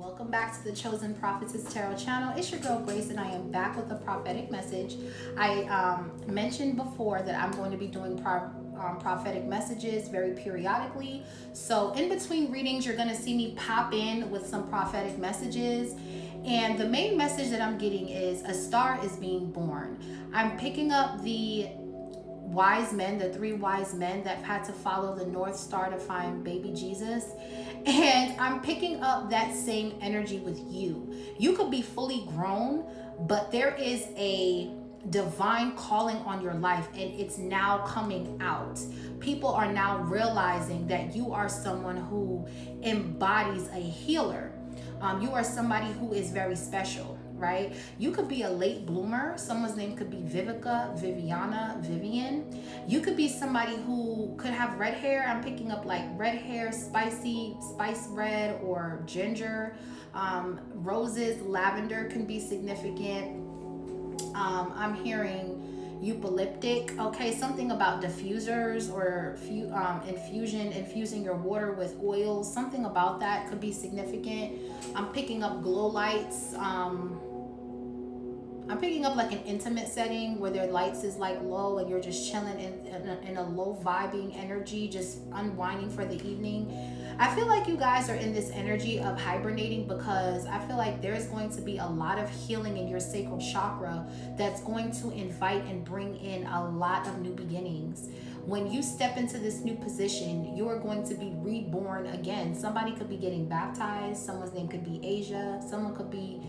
Welcome back to the Chosen Prophetess Tarot channel. It's your girl Grace, and I am back with a prophetic message. I mentioned before that I'm going to be doing prophetic messages very periodically. So in between readings, you're going to see me pop in with some prophetic messages. And the main message that I'm getting is a star is being born. I'm picking up the wise men, the three wise men that had to follow the North Star to find baby Jesus. And I'm picking up that same energy with you. You could be fully grown, but there is a divine calling on your life, and it's now coming out. People are now realizing that you are someone who embodies a healer. You are somebody who is very special, right? You could be a late bloomer. Someone's name could be Vivica, Viviana, Vivian. You could be somebody who could have red hair. I'm picking up like red hair, spice red or ginger. Roses, lavender can be significant. I'm hearing eucalyptic. Okay, something about diffusers or infusing your water with oils. Something about that could be significant. I'm picking up glow lights. I'm picking up like an intimate setting where their lights is like low and you're just chilling in a low vibing energy, just unwinding for the evening. I feel like you guys are in this energy of hibernating because I feel like there's going to be a lot of healing in your sacral chakra that's going to invite and bring in a lot of new beginnings. When you step into this new position, you are going to be reborn again. Somebody could be getting baptized. Someone's name could be Asia. Someone could be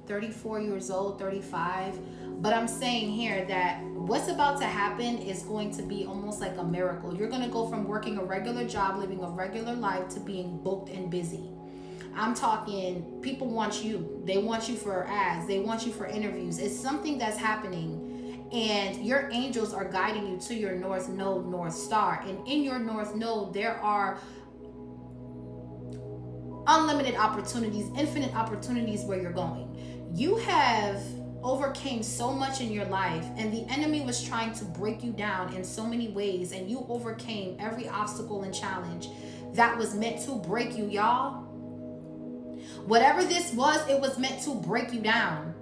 34 years old, 35. But I'm saying here that what's about to happen is going to be almost like a miracle. You're going to go from working a regular job, living a regular life, to being booked and busy. I'm talking, people want you. They want you for ads. They want you for interviews. It's something that's happening. And your angels are guiding you to your North Node, North Star. And in your North Node, there are unlimited opportunities, infinite opportunities where you're going. You have overcame so much in your life, and the enemy was trying to break you down in so many ways, and you overcame every obstacle and challenge that was meant to break you, y'all. Whatever this was, it was meant to break you down,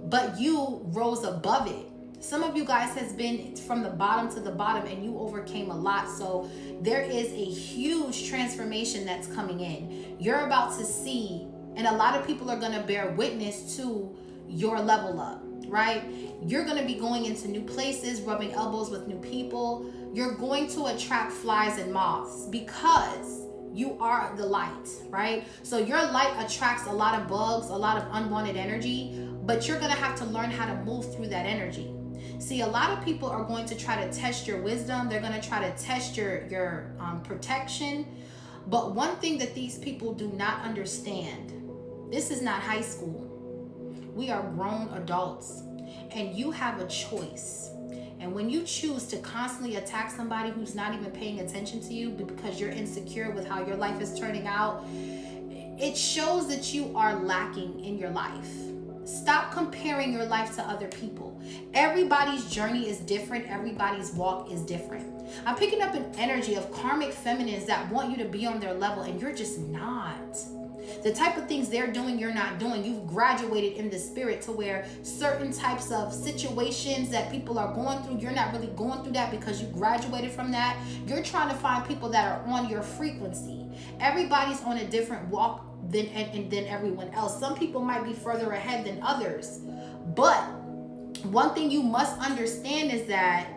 but you rose above it. Some of you guys has been from the bottom to the bottom, and you overcame a lot. So there is a huge transformation that's coming in. You're about to see, and a lot of people are going to bear witness to your level up, right? You're going to be going into new places, rubbing elbows with new people. You're going to attract flies and moths because you are the light, right? So your light attracts a lot of bugs, a lot of unwanted energy, but you're going to have to learn how to move through that energy. See, a lot of people are going to try to test your wisdom. They're going to try to test your protection. But one thing that these people do not understand, this is not high school. We are grown adults, and you have a choice. And when you choose to constantly attack somebody who's not even paying attention to you because you're insecure with how your life is turning out, it shows that you are lacking in your life. Stop comparing your life to other people. Everybody's journey is different. Everybody's walk is different. I'm picking up an energy of karmic feminines that want you to be on their level, and you're just not. The type of things they're doing, you're not doing. You've graduated in the spirit to where certain types of situations that people are going through, you're not really going through that because you graduated from that. You're trying to find people that are on your frequency. Everybody's on a different walk than everyone else. Some people might be further ahead than others. But one thing you must understand is that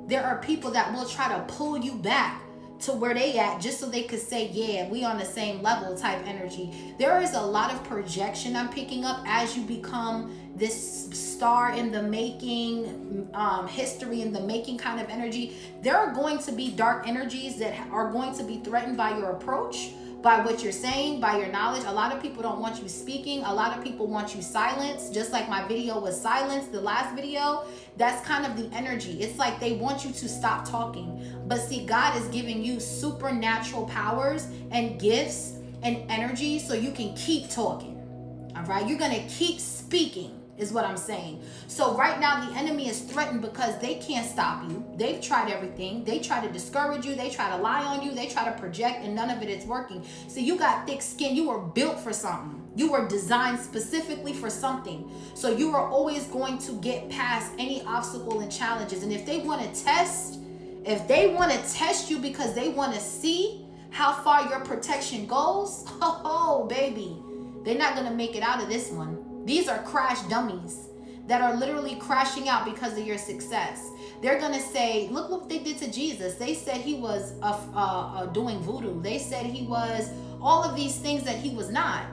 there are people that will try to pull you back to where they at just so they could say, yeah, we on the same level type energy. There is a lot of projection I'm picking up as you become this star in the making, history in the making kind of energy. There are going to be dark energies that are going to be threatened by your approach, by what you're saying, by your knowledge. A lot of people don't want you speaking. A lot of people want you silenced, just like my video was silenced, the last video. That's kind of the energy. It's like they want you to stop talking. But see, God is giving you supernatural powers and gifts and energy so you can keep talking. All right? You're going to keep speaking. is what I'm saying. So right now the enemy is threatened because they can't stop you. They've tried everything. They try to discourage you. They try to lie on you. They try to project, and none of it is working. So you got thick skin. You were built for something. You were designed specifically for something. So you are always going to get past any obstacle and challenges. And if they want to test you because they want to see how far your protection goes, oh baby, they're not going to make it out of this one. These are crash dummies that are literally crashing out because of your success. They're going to say, look what they did to Jesus. They said he was doing voodoo. They said he was all of these things that he was not.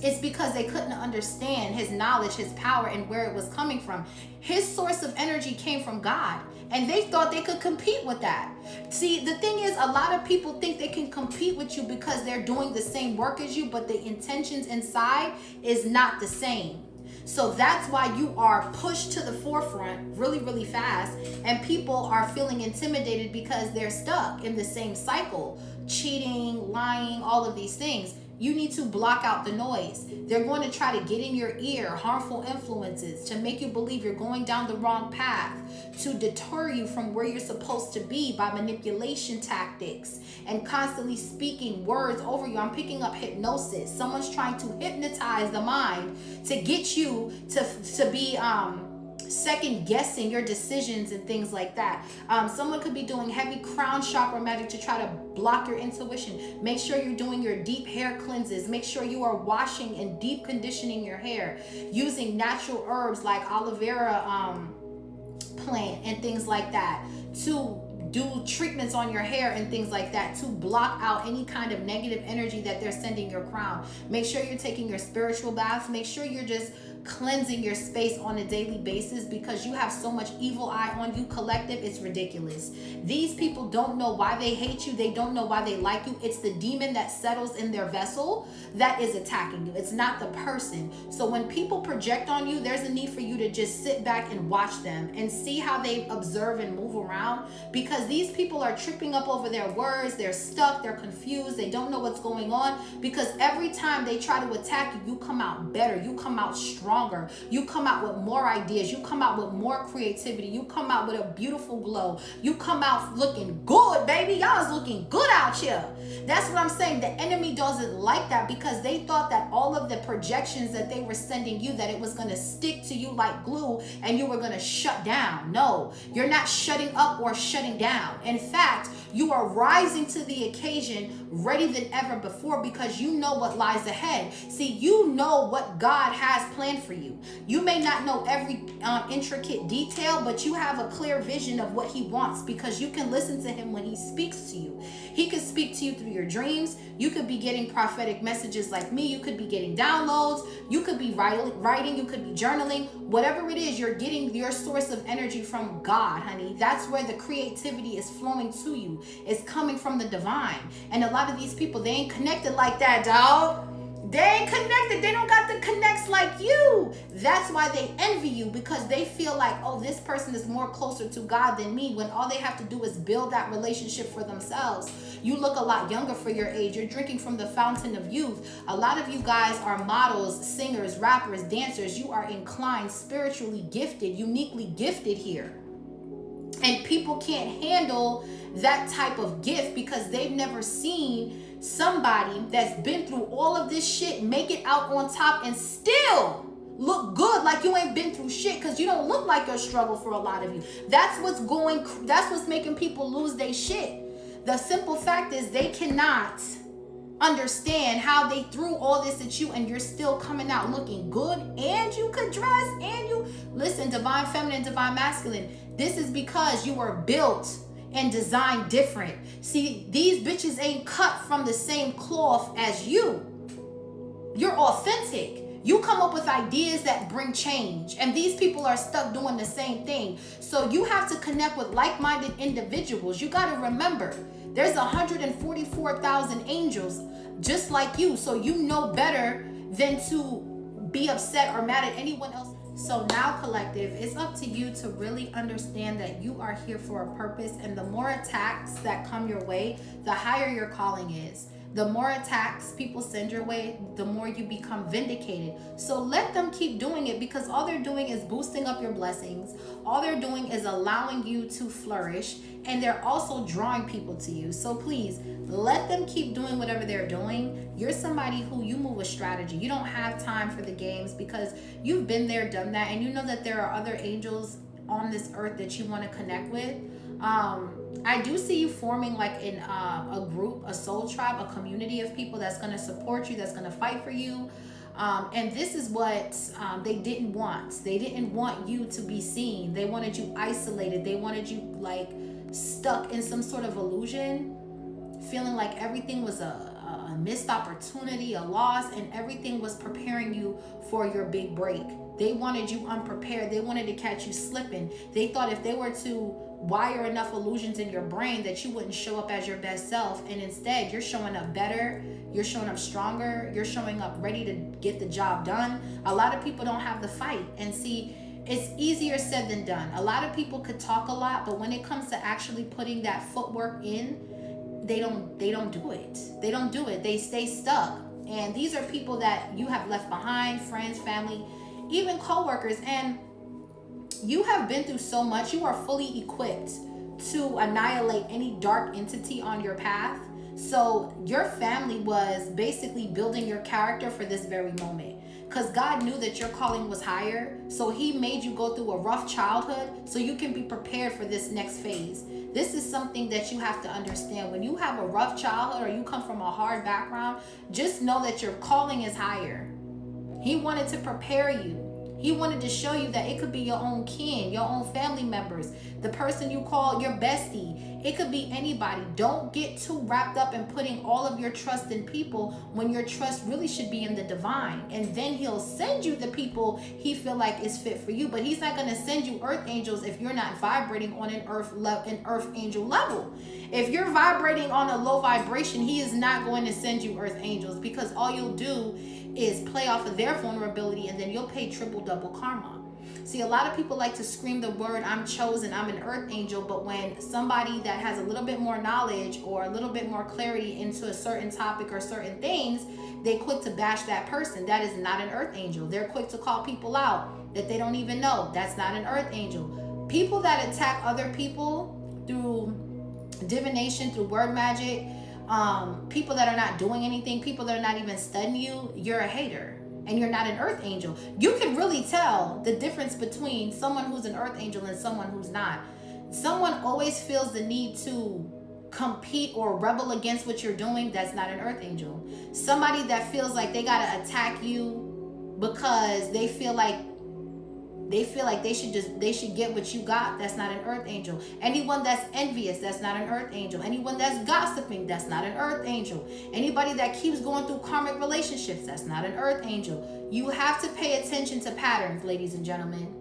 It's because they couldn't understand his knowledge, his power, and where it was coming from. His source of energy came from God, and they thought they could compete with that. See, the thing is, a lot of people think they can compete with you because they're doing the same work as you, but the intentions inside is not the same. So that's why you are pushed to the forefront really, really fast, and people are feeling intimidated because they're stuck in the same cycle, cheating, lying, all of these things. You need to block out the noise. They're going to try to get in your ear harmful influences to make you believe you're going down the wrong path, to deter you from where you're supposed to be by manipulation tactics and constantly speaking words over you. I'm picking up hypnosis. Someone's trying to hypnotize the mind to get you to be second guessing your decisions and things like that. Someone could be doing heavy crown chakra magic to try to block your intuition. Make sure you're doing your deep hair cleanses. Make sure you are washing and deep conditioning your hair using natural herbs like aloe vera plant and things like that to do treatments on your hair and things like that to block out any kind of negative energy that they're sending your crown. Make sure you're taking your spiritual baths. Make sure you're just cleansing your space on a daily basis, because you have so much evil eye on you, collective. It's ridiculous. These people don't know why they hate you. They don't know why they like you. It's the demon that settles in their vessel that is attacking you. It's not the person. So when people project on you, there's a need for you to just sit back and watch them and see how they observe and move around, because these people are tripping up over their words. They're stuck. They're confused. They don't know what's going on, because every time they try to attack you, you come out better. You come out stronger. You come out with more ideas. You come out with more creativity. You come out with a beautiful glow. You come out looking good, baby. Y'all is looking good out here. That's what I'm saying. The enemy doesn't like that, because they thought that all of the projections that they were sending you, that it was going to stick to you like glue and you were going to shut down. No, you're not shutting up or shutting down. In fact, you are rising to the occasion ready than ever before, because you know what lies ahead. See, you know what God has planned for you. You may not know every intricate detail, but you have a clear vision of what he wants, because you can listen to him when he speaks to you. He could speak to you through your dreams. You could be getting prophetic messages like me. You could be getting downloads. You could be writing. You could be journaling. Whatever it is, you're getting your source of energy from God, honey. That's where the creativity is flowing to you. It's coming from the divine. And a lot of these people, they ain't connected like that, dog. They ain't connected. They don't got the connects like you. That's why they envy you, because they feel like, oh, this person is more closer to God than me, when all they have to do is build that relationship for themselves. You look a lot younger for your age. You're drinking from the fountain of youth. A lot of you guys are models, singers, rappers, dancers. You are inclined, spiritually gifted, uniquely gifted here. And people can't handle that type of gift, because they've never seen somebody that's been through all of this shit make it out on top and still look good like you ain't been through shit, because you don't look like your struggle for a lot of you. That's what's making people lose their shit. The simple fact is they cannot understand how they threw all this at you and you're still coming out looking good, and you could dress, and you listen, divine feminine, divine masculine. This is because you were built and designed different. See, these bitches ain't cut from the same cloth as you. You're authentic. You come up with ideas that bring change, and these people are stuck doing the same thing. So you have to connect with like-minded individuals. You got to remember, there's 144,000 angels just like you, so you know better than to be upset or mad at anyone else. So now, collective, it's up to you to really understand that you are here for a purpose, and the more attacks that come your way, the higher your calling is. The more attacks people send your way, the more you become vindicated. So let them keep doing it, because all they're doing is boosting up your blessings. All they're doing is allowing you to flourish, and they're also drawing people to you. So please let them keep doing whatever they're doing. You're somebody who, you move with strategy. You don't have time for the games, because you've been there, done that, and you know that there are other angels on this earth that you want to connect with. I do see you forming like in a group, a soul tribe, a community of people that's going to support you, that's going to fight for you. And this is what they didn't want. They didn't want you to be seen. They wanted you isolated. They wanted you like stuck in some sort of illusion, feeling like everything was a missed opportunity, a loss, and everything was preparing you for your big break. They wanted you unprepared. They wanted to catch you slipping. They thought if they were to wire enough illusions in your brain that you wouldn't show up as your best self, and instead you're showing up better, you're showing up stronger, you're showing up ready to get the job done. A lot of people don't have the fight, and see, it's easier said than done. A lot of people could talk a lot, but when it comes to actually putting that footwork in, they don't do it. They don't do it. They stay stuck. And these are people that you have left behind, friends, family, even co-workers. And you have been through so much. You are fully equipped to annihilate any dark entity on your path. So your family was basically building your character for this very moment, because God knew that your calling was higher. So he made you go through a rough childhood so you can be prepared for this next phase. This is something that you have to understand. When you have a rough childhood or you come from a hard background, just know that your calling is higher. He wanted to prepare you. He wanted to show you that it could be your own kin, your own family members, the person you call your bestie. It could be anybody. Don't get too wrapped up in putting all of your trust in people when your trust really should be in the divine. And then he'll send you the people he feel like is fit for you. But he's not going to send you earth angels if you're not vibrating on an earth angel level. If you're vibrating on a low vibration, he is not going to send you earth angels, because all you'll do is play off of their vulnerability, and then you'll pay triple double karma. See, a lot of people like to scream the word, I'm chosen, I'm an earth angel, but when somebody that has a little bit more knowledge or a little bit more clarity into a certain topic or certain things, they quick to bash that person. That is not an earth angel. They're quick to call people out that they don't even know. That's not an earth angel. People that attack other people through divination, through word magic, people that are not doing anything, people that are not even studying you, you're a hater and you're not an earth angel. You can really tell the difference between someone who's an earth angel and someone who's not. Someone always feels the need to compete or rebel against what you're doing. That's not an earth angel. Somebody that feels like they gotta attack you because they feel like they should get what you got, that's not an earth angel. Anyone that's envious, that's not an earth angel. Anyone that's gossiping, that's not an earth angel. Anybody that keeps going through karmic relationships, that's not an earth angel. You have to pay attention to patterns, ladies and gentlemen.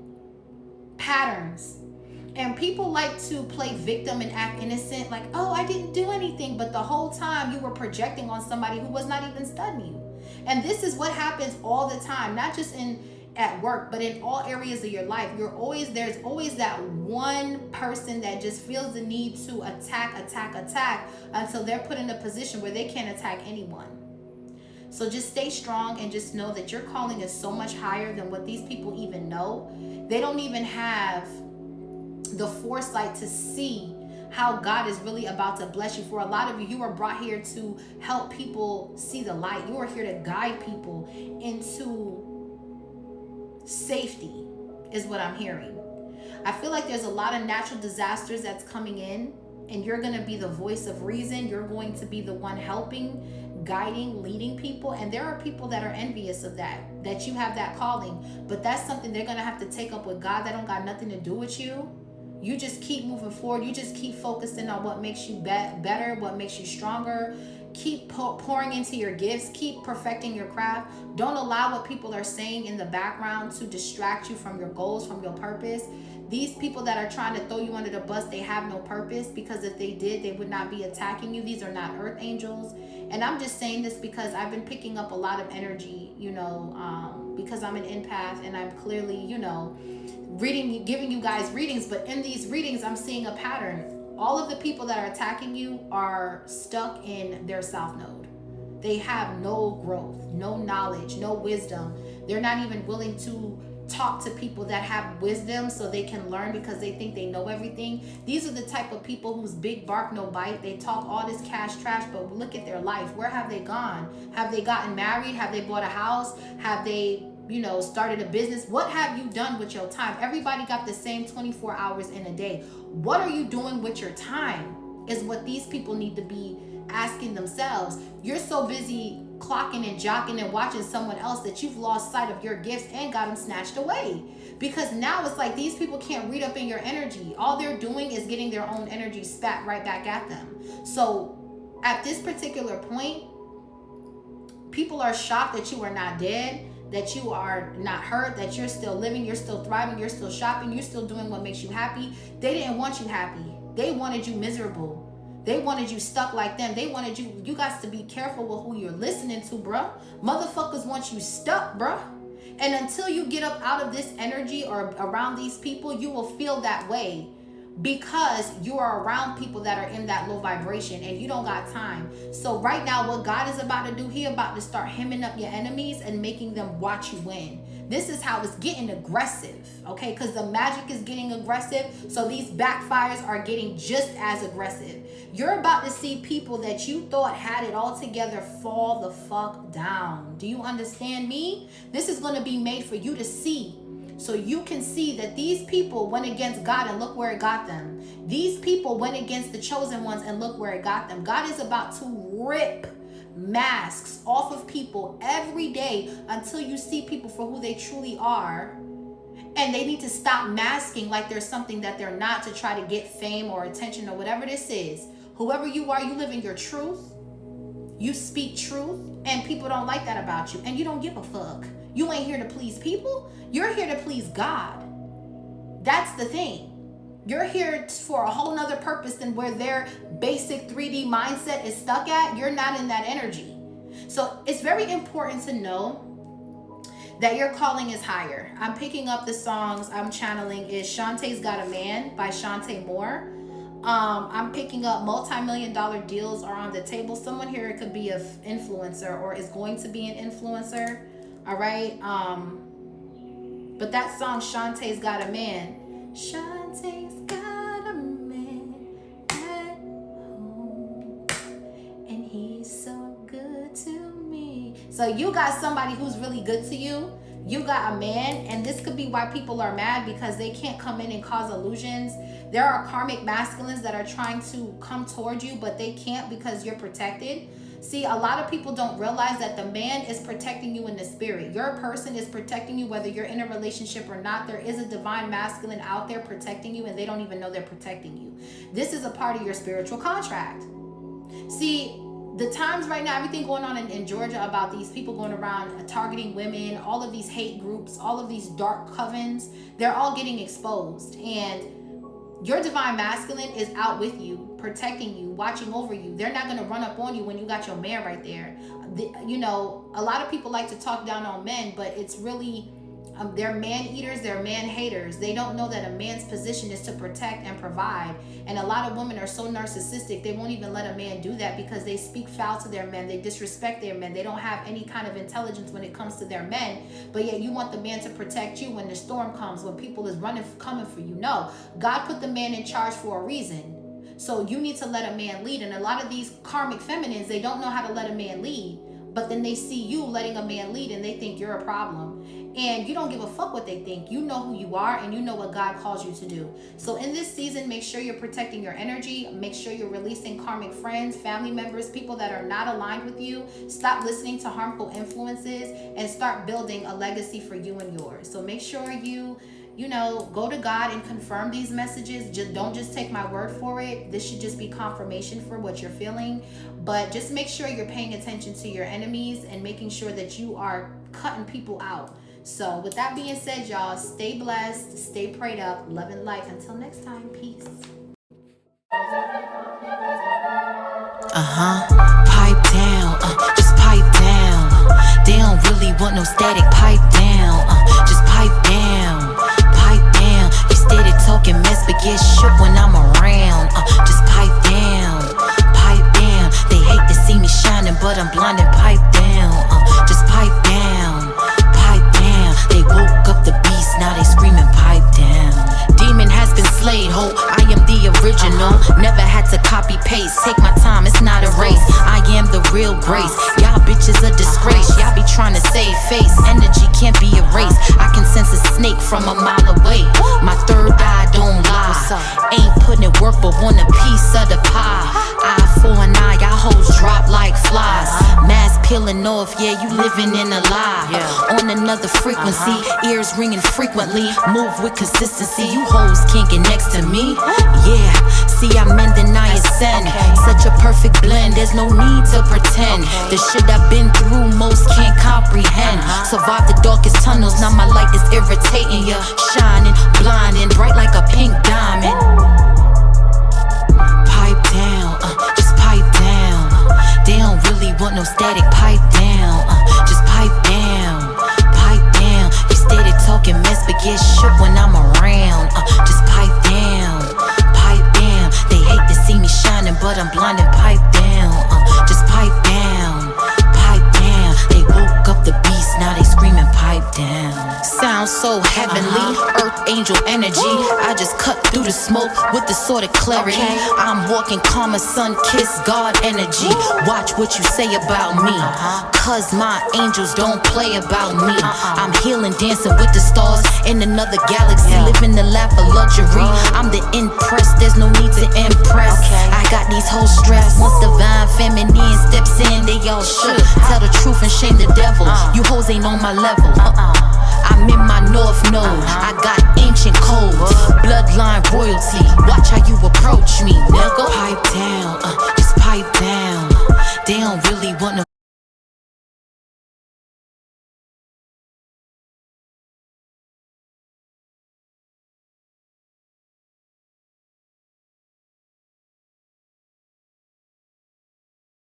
Patterns. And people like to play victim and act innocent, like, oh, I didn't do anything, but the whole time you were projecting on somebody who was not even studying you. And this is what happens all the time, not just at work, but in all areas of your life. There's always that one person that just feels the need to attack until they're put in a position where they can't attack anyone. So just stay strong and just know that your calling is so much higher than what these people even know. They don't even have the foresight to see how God is really about to bless you. For a lot of you, you are brought here to help people see the light. You are here to guide people into safety, is what I'm hearing. I feel like there's a lot of natural disasters that's coming in, and you're going to be the voice of reason. You're going to be the one helping, guiding, leading people. And there are people that are envious of that you have that calling, but that's something they're going to have to take up with God. That don't got nothing to do with you. You just keep moving forward. You just keep focusing on what makes you better, what makes you stronger. Keep pouring into your gifts. Keep perfecting your craft. Don't allow what people are saying in the background to distract you from your goals, from your purpose. These people that are trying to throw you under the bus, they have no purpose, because if they did, they would not be attacking you. These are not earth angels. And I'm just saying this because I've been picking up a lot of energy, because I'm an empath and I'm clearly, giving you guys readings. But in these readings, I'm seeing a pattern. All of the people that are attacking you are stuck in their south node. They have no growth, no knowledge, no wisdom. They're not even willing to talk to people that have wisdom so they can learn because they think they know everything. These are the type of people whose big bark no bite. They talk all this cash trash, but look at their life. Where have they gone? Have they gotten married? Have they bought a house? Have they, started a business? What have you done with your time? Everybody got the same 24 hours in a day. What are you doing with your time is what these people need to be asking themselves. You're so busy clocking and jocking and watching someone else that you've lost sight of your gifts and got them snatched away. Because now it's like these people can't read up in your energy. All they're doing is getting their own energy spat right back at them. So at this particular point, people are shocked that you are not dead, that you are not hurt, that you're still living, you're still thriving, you're still shopping, you're still doing what makes you happy. They didn't want you happy. They wanted you miserable. They wanted you stuck like them. They wanted you guys to be careful with who you're listening to, bruh. Motherfuckers want you stuck, bruh. And until you get up out of this energy or around these people, you will feel that way because you are around people that are in that low vibration and you don't got time. So right now, what God is about to do, he about to start hemming up your enemies and making them watch you win. This is how it's getting aggressive, okay? Because the magic is getting aggressive, so these backfires are getting just as aggressive. You're about to see people that you thought had it all together fall the fuck down. Do you understand me? This is going to be made for you to see, so you can see that these people went against God and look where it got them. These people went against the chosen ones and look where it got them. God is about to rip masks off of people every day until you see people for who they truly are. And they need to stop masking like there's something that they're not to try to get fame or attention or whatever this is. Whoever you are, you live in your truth. You speak truth, and people don't like that about you. And you don't give a fuck. You ain't here to please people. You're here to please God. That's the thing. You're here for a whole nother purpose than where their basic 3D mindset is stuck at. You're not in that energy. So it's very important to know that your calling is higher. I'm picking up the songs I'm channeling is Shantae's Got a Man by Shantae Moore. I'm picking up multi-million-dollar deals are on the table. Someone here could be an influencer or is going to be an influencer. All right. But that song, Shantae's Got a Man. Shantae's got a man at home, and he's so good to me. So you got somebody who's really good to you. You got a man, and this could be why people are mad because they can't come in and cause illusions. There are karmic masculines that are trying to come toward you, but they can't because you're protected. See, a lot of people don't realize that the man is protecting you in the spirit. Your person is protecting you whether you're in a relationship or not. There is a divine masculine out there protecting you, and they don't even know they're protecting you. This is a part of your spiritual contract. See, the times right now, everything going on in Georgia about these people going around targeting women, all of these hate groups, all of these dark covens, they're all getting exposed. And your divine masculine is out with you, protecting you, watching over you. They're not going to run up on you when you got your man right there. A lot of people like to talk down on men, but it's really, they're man eaters, they're man haters. They don't know that a man's position is to protect and provide. And a lot of women are so narcissistic, they won't even let a man do that because they speak foul to their men. They disrespect their men. They don't have any kind of intelligence when it comes to their men. But yet you want the man to protect you when the storm comes, when people is coming for you. No, God put the man in charge for a reason. So you need to let a man lead. And a lot of these karmic feminines, they don't know how to let a man lead. But then they see you letting a man lead and they think you're a problem. And you don't give a fuck what they think. You know who you are and you know what God calls you to do. So in this season, make sure you're protecting your energy. Make sure you're releasing karmic friends, family members, people that are not aligned with you. Stop listening to harmful influences and start building a legacy for you and yours. So make sure you go to God and confirm these messages. Don't just take my word for it. This should just be confirmation for what you're feeling. But just make sure you're paying attention to your enemies and making sure that you are cutting people out. So with that being said, y'all, stay blessed, stay prayed up, love and life. Until next time, peace. Pipe down, just pipe down. They don't really want no static, pipe down, just pipe down, pipe down. You steady talking mess, but get shook when I'm around, just pipe down, pipe down. They hate to see me shining, but I'm blinded. can't be erased. I can sense a snake from a mile away. My third eye don't lie. Ain't putting in work but want a piece of the pie. Eye for an eye, y'all hoes drop like flies. Mask peeling off, yeah, you living in a lie. On another frequency, ears ringing frequently. Move with consistency, you hoes can't get next to me. Yeah, see I'm in the ascend. Such a perfect blend, there's no need to pretend. The shit I've been through, most can't comprehend. Survive the darkest tunnels, now my light is irritating ya. Shining, blinding, bright like a pink diamond. Pipe down, just pipe down. They don't really want no static, pipe down, just pipe down. Pipe down, you steady talking mess but get shook when I'm around. Just pipe down, pipe down. They hate to see me shining but I'm blinded, pipe down, just pipe down, pipe down. They woke up the beast, now they screaming pipe down. Sounds so heavenly, earth angel energy. I just cut through the smoke with the sort of clarity. I'm walking karma, sun kiss God energy. Watch what you say about me, cause my angels don't play about me. I'm healing, dancing with the stars in another galaxy, living the life of luxury. I'm the impressed, there's no need to impress. I got these hoes stressed. Once divine feminine steps in, they all shook. Tell the truth and shame the devil. You hoes ain't on my level. I'm in my north node. I got ancient codes, bloodline royalty. Watch how you approach me, nigga. Pipe down, just pipe down. They don't really want no